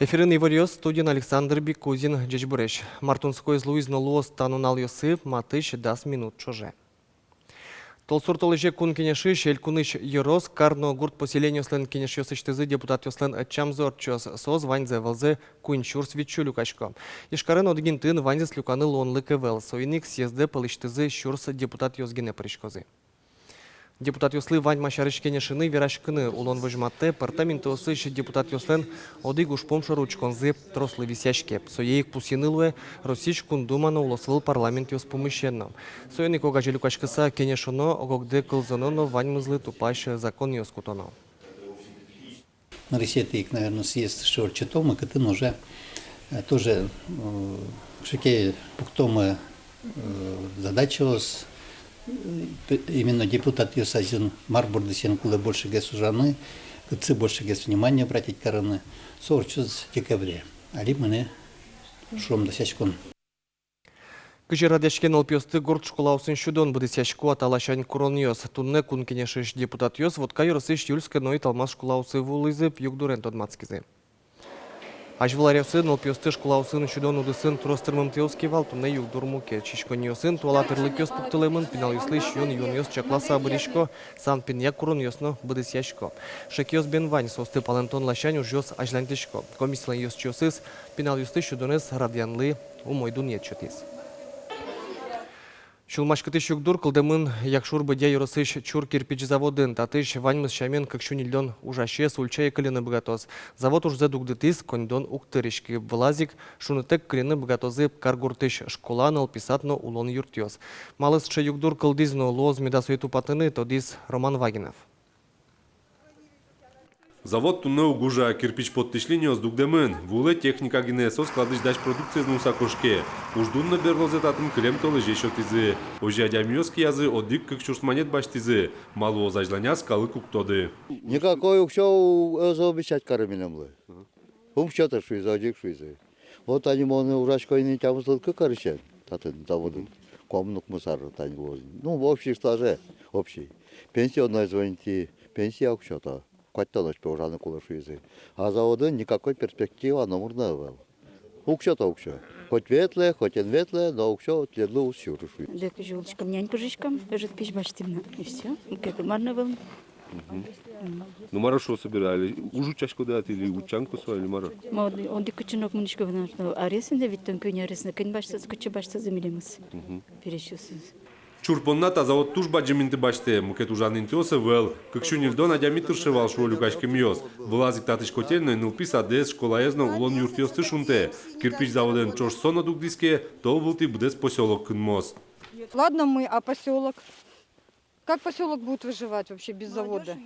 Эфирин Ивариос, студент Александр Бикузин, Джечбуреш. Мартунской злуиз нолуос танунал Йосип, матыш 10 минут чоже. Толсур толыже кун кенеши, шелькуныш Йорос, карно гурт поселению слен кенеш Йосыштызы, депутат Йослен Чамзор чос соз ваньзе велзе куинчурс вичу люкачко. Ишкарен одгин тын ваньзес люканы лонлыке вел, соиник съезде палыштызы щурс депутат Йозгине пришкозы. Депутат Йослы Вань Машарышкенешины верашкыны улон выжматте парламенты осыш депутат Йослен одыг ушпом шаручконзы трослы висяшке. Соеик пусинылуе Росич кундумана улосвыл парламент Йоспомыщенно. Соеник огажи люкашкыса кенешоно огогде кылзононо Вань мызлы тупаш закон Йоскутоно. На России, наверное, съезд Шорчатома, который уже тоже шикей пуктома задача именно депутат Йосазин Марбурдысен, куда больше гес ужаны, куда больше гес внимания обратить короны, сорчуз декабре. Али мы шум досячкон. Кыжирадешкен алпиосты горд школаусын шудон быдысяшку аталашань куроньос. Тунне кун кенешиш депутат Йос, вот кайросыш юльске ной талмаз школаусы вулызып югдурен тодмацкизе. Ажвыларевсын алпиосты школаусын шудон удысын тростырмым теоски вал тунне югдурмуке. Чишконьосын туалатырлы кёс пуктылымын пинал юслыш юн йос чакласа абыришко сан пинья куроньосно быдысяшко. Шекьос бен вань состы палентон лашань уж йос ажлантышко. Комиссиялан йос чосыз пинал юслыш шудонес радианлы умойдун етчетис. Шулмашкыты щугдур кылдымын якшур быдя юрысыш чур кирпич заводын, татыш ваньмыз шамен кыкшунильдон ужаще сульчай кылины богатоз. Завод ужзе дугдытыс кондон уктырышки влазик шунытек кылины богатозы каргуртыш школанал писатно улон юртёз. Малыс югдур кылдызно лоз медасуету патыны тодис Роман Вагинов. Завод тунне угужа кирпич подтышлениос дугдемын. Вуле техника генесос складыш даш продукция знуса кошке. Уждунна берлозетатын клем толы жешотизы. Ожадямиоски язы одик кыкчурс монет баштизы. Малу озажланя скалы куктоды. Никакой укшо обещать караминамлы. Умчата шуиза, одик шуиза. Вот они моны урачкой не тямыслы кыкарышен. Татын заводын. Комнук мусар тань лозин. Ну, в общей стаже. Общий. Пенсионное звоните. Пенсия укшота. Кватталыш пожарный кулашуизы. А завода никакой перспективы номерная был. Укшо-то укшо. Хоть ветле, хоть инветле, но укшо тледло усюрушуй. Лека жулочкам, няньку жичкам, лежит пищ баштивна. И все. Как марно был. Ну, мара шо собирали? Ужу чашку дать или учанку свою, или мара? Он дикучинок муничка вынаш. Аресinde виттен күйне аресinde. Күйн башта, скуча башта замилемыз. Перещусыз. Чурпонната завод туж баджиминты баште, мукет ужанын тёсы вел, кыкшунильдон адямитр шевал шо люкачке мьёс. Влазик татыш котельной нылпис адес школаезно улон юртёсты шунте. Кирпич заводен чош сона дугдиске, то вулти бдес поселок кынмос. Ладно мы, а поселок? Как поселок будет выживать вообще без завода?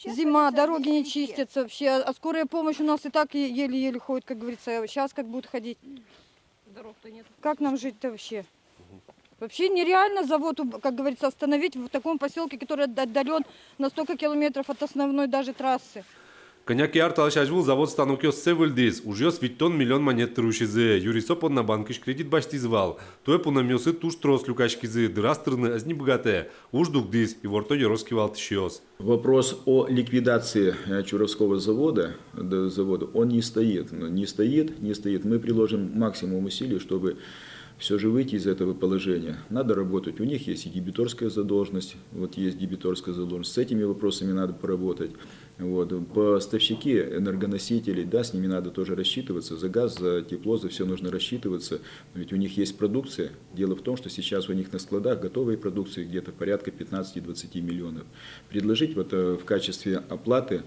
Зима, дороги не чистятся вообще, а скорая помощь у нас и так еле-еле ходит, как говорится. Сейчас как будет ходить? Дорог-то нет. Как нам жить-то вообще? Вообще нереально завод, как говорится, остановить в таком поселке, который отдален на столько километров от основной даже трассы. Коняки арталашажвул завод станокёс севылдис, ужёс виттон миллион монет трушизы. Юрисоп на банкиш кредит баштизвал. Той пунамёсы туш трос люкачкизы, дырастырны азни богатые. Уж дугдис и ворто ероскивал тщёс. Вопрос о ликвидации Чуровского завода, он не стоит. Не стоит. Мы приложим максимум усилий, чтобы все же выйти из этого положения. Надо работать. У них есть и дебиторская задолженность. Вот есть дебиторская задолженность. С этими вопросами надо поработать. Вот. Поставщики энергоносителей, да, с ними надо тоже рассчитываться. За газ, за тепло, за все нужно рассчитываться. Ведь у них есть продукция. Дело в том, что сейчас у них на складах готовой продукции где-то порядка 15-20 миллионов. Предложить вот в качестве оплаты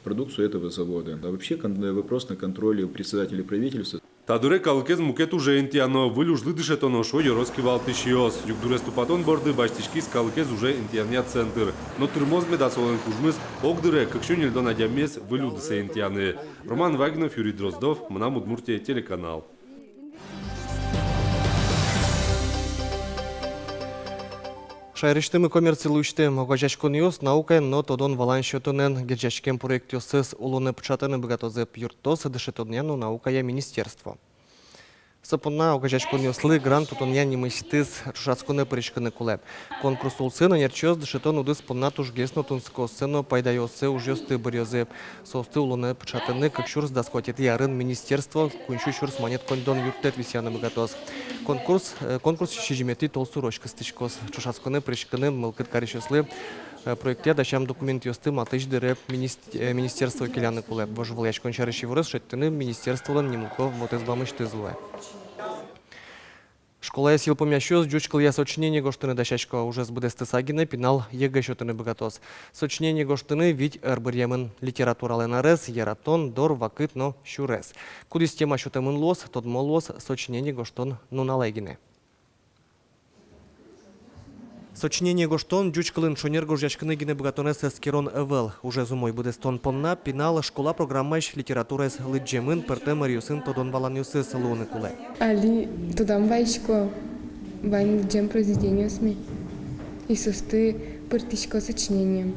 продукцию этого завода. А вообще вопрос на контроле у председателя правительства. Тадуре калкез мукет уже интиано, вылюж лыдышетоно шо ероскивал тысячиос. Югдуре ступатон борды баштички с калкез уже интианя центр. Но тырмоз медасолен кужмыс, огдыре, как шунильдон адямес, вылюдысе интианы. Роман Вагинов, Юрий Дроздов, Мнам Удмуртия, телеканал. Шайрыштымы коммерциялуйшты могажашкон йос наука, но тодон валан счетонен геджашкен проект йосыз улоны пчатаны богатозы пьюртос дышетодняну наукая министерство. Сапона огажачконы ослы грант тутоньяни мыштыз чушацконы причканы кулеп. Конкурс улсына нерчёз дышетон удыс понна тужгесно тунско сцену пайдайосы ужёсты бырёзы. Состы улуны пчатыны как чурс даскотит ярын министерство кунчу чурс монет кондон юттет висяны богатос. Конкурс шижимети толсу рочка стычкос. Чушацконы причканы мылкыт карищослы. Проекте дачам документ ёсты матыч дыреп министерство келяны кулеп. Божевыл ячкон чарыщи вырыс шеттыны министерстволан немылко вот избамыш тызлуэ. Школа сил помящёс джучкал я сочинение гоштыны дачачко уже с будесты сагины пинал егэ счётыны богатос. Сочинение гоштыны ведь эрбырьемын литературалы нарез, яратон, дор, вакыт, но щурез. Кудис тема счётымын лос, тот молос, сочинение гоштон нуналегине. Сочинение гоштон джучкалын шонер гожачканы гине богатонес эскерон эвел. Уже зумой будестон понна пинал школа программаш литература с лыджемын перте мариусын тодон валанюсы салуны куле. Али тудам вайшко вайн джем произведение СМИ. И состы партишко сочинением.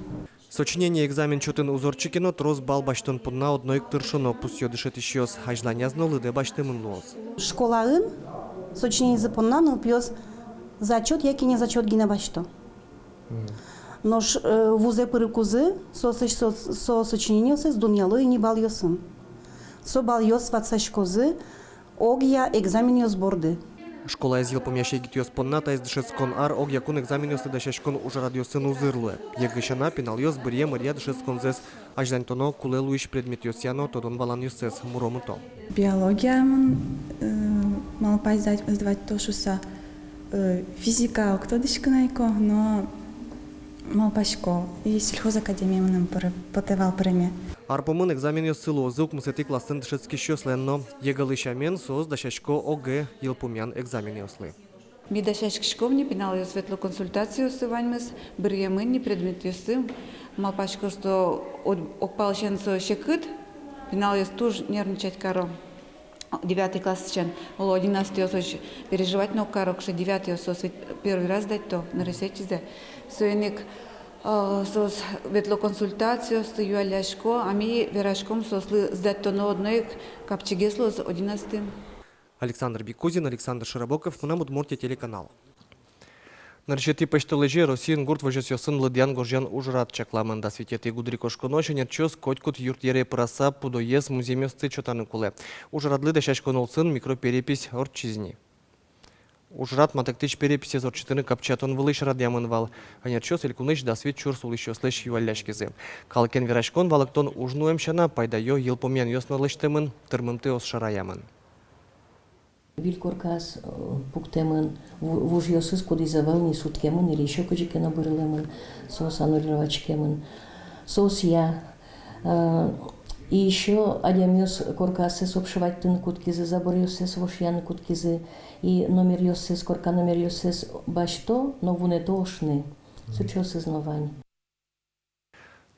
Сочинение экзамен чутын узорчикино трос бал баштон понна одной ктыршоно пусё дышет ищёс. Хажланязно лыде баштымын лос. Школаын сочинение запонна, но пьёс зачет, як и не зачет гина башто. Но вузе перекузы со сочинение с дуньяло и не бальёсын. Со бальёс ватсашкозы огья экзаменёс борды. Школа езил помящей гитёс понна та издышецкон ар огья кун экзаменёсы дашачкон уже радиосын узырлуэ. Егышана пинал ёс бырье мырья дышецкон зес аждантоно куле луиш предмет ёсяно тодон балан ёсес муромуто. Биология мал сдавать то, что физика, кто дышканайко, но малпашко и сельхозакадемия нам потевал премия. Арпомын экзамен ёсыло зылк мусети классын дышецки щёсленно. Егалышамен соз дашачко ОГ елпумян экзамен ёслы. Ми дашачкишковни пинал ё светло консультацию с ваньмес, бырьемынни предмет ёсы, малпашко что окпалщенцо щекыт, пинал ёс туж нервничать каро. 9 класс чен, 11 осоч переживать но карок, что 9 осоч первый раз дать то на ресечизе. Соеник сос ветло консультацию с юаляшко, а ми верашком сосли сдать то на одной капчигесло с 11. Александр Бикузин, Александр Широбоков, Мунамудмуртия телеканал. Нарчети пештолежи Россиин гурт вожес ёсын лыдян горжан ужрат чакламын да светети гудрикошко ночи нерчёс котькут юрт ере праса пудоез музеймёсты чотаны куле. Ужрадлы дашачкон олсын микроперепись орчизни. Ужрат матактыч переписи зорчытыны капчатон вылыш радямын вал. А нерчёс элькуныш да свет чурс улыш ёслыш юалляшкизы. Калкен верашкон валыктон ужнуем шана пайдайо елпомян ёснылыштымын тырмымты ос шараямын. Вилкоркас пуктемын вуж ёсыз кодизавал не суткемын или еще кожике набырлемын, сос аннулировачкемын, сос я. И еще адямёс коркасес обшивать тын куткизы, забор ёсес вошьяны куткизы, и номер ёсес, корка номер ёсес башто, но вуне тошны, сучёсыз новань.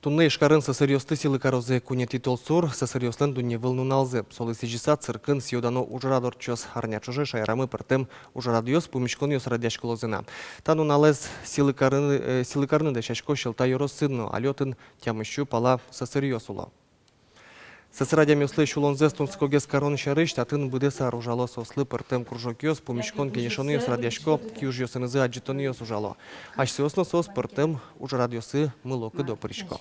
Тунны шкарын сосырёсты силы карозы кунети толсур, сосырёслен дунне вылну налзы. Солы сижиса циркын сиодано ужрадор чёс харнячужы шайрамы пыртым ужрадьёс пумишкон ёс радяшко лозына. Тану налез силы карны дешачко шылта ёрос сынну, алётын тямыщу пала сосырёсуло. Сосырадям ёслы шулонзес тунскогес карон шарыш, татын быдеса оружало сослы пыртым кружок ёс, пумишкон кенешоны ёс радяшко, кюж ёсынызы аджитон ёс ужало. Аш сёсно сос пыртым ужрадьёсы мылокы допырышко.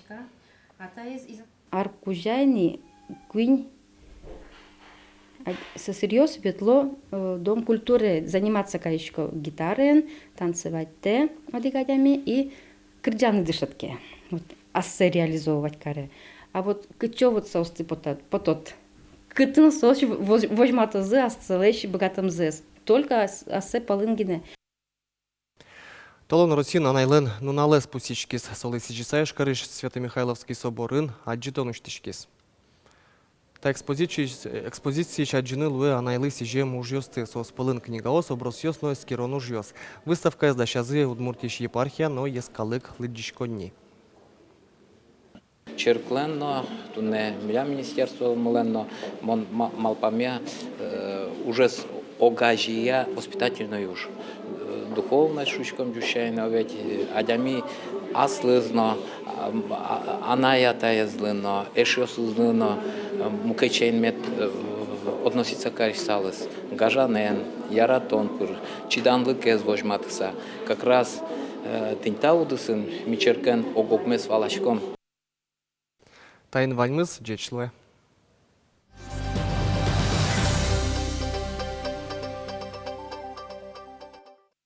Аркужайни куинь сосырьёс ветло дом культуры заниматься каишко гитарен, танцевать те одигадями и кырджаны дышатке. Вот ассе реализовывать каре. А вот кычо вот соусты потот. Кытын соус возьмата зы, асцелэщи богатым зэс. Только ассе полынгине. Толон Росин анайлен нуналес пусичкис, солы сижисаеш карыш Свято-Михайловский соборын, аджитон уштишкис. Та экспозиции чаджины луэ анайлы сиже мужьёсты сос пылын книгаос оброс ёсно эскерон ужьёс. Выставка из дащазы Удмуртиш епархия, но ескалык лыджишконни. Черкленно, туне мля министерство моленно, малпамя уже с огажия воспитательной уж духовной шучком дющайно, ведь адями аслызно, анаята езлыно, эшёс злыно, мукачейн мет относиться к салыс, гажанен, яратонпыр, чиданлыкез вожматыса. Как раз тинтаудысын мичеркен огогмес валашком. Тайын вальмыз жечлы.